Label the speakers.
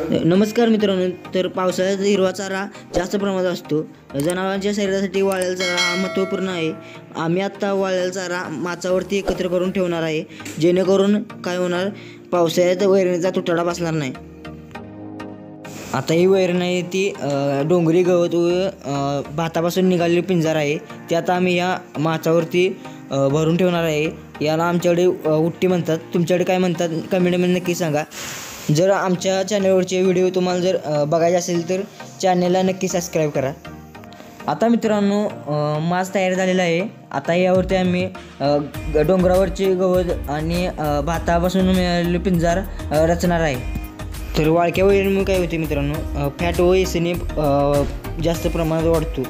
Speaker 1: नमस्कार मित्रांनो. तर पावसाळ्यात हिरवा चारा जास्त प्रमाणात असतो. जनावरांच्या शरीरासाठी वाळलेला चारा हा महत्त्वपूर्ण आहे. आम्ही आत्ता वाळलेला चारा माचावरती एकत्र करून ठेवणार आहे, जेणेकरून काय होणार, पावसाळ्यात वैरणीचा तुटवडा बसणार नाही. आता ही वैरण आहे ती डोंगरी गवत व भातापासून निघालेली पिंजार आहे. ते आता आम्ही या माचावरती भरून ठेवणार आहे. याला आमच्याकडे उट्टी म्हणतात. तुमच्याकडे काय म्हणतात कमेंटमध्ये नक्की सांगा. जर आमच्या चॅनलवरचे व्हिडिओ तुम्हाला जर बघायचे असेल तर चॅनलला नक्की सबस्क्राईब करा. आता मित्रांनो, मास तयार झालेला आहे. आता यावरती आम्ही डोंगरावरचे गवत आणि भातापासून मिळालेले पिंजार रचणार आहे. तर वाळक्या वैरणीमुळे काय होते मित्रांनो, फॅट व एसने जास्त प्रमाणात वाढतो.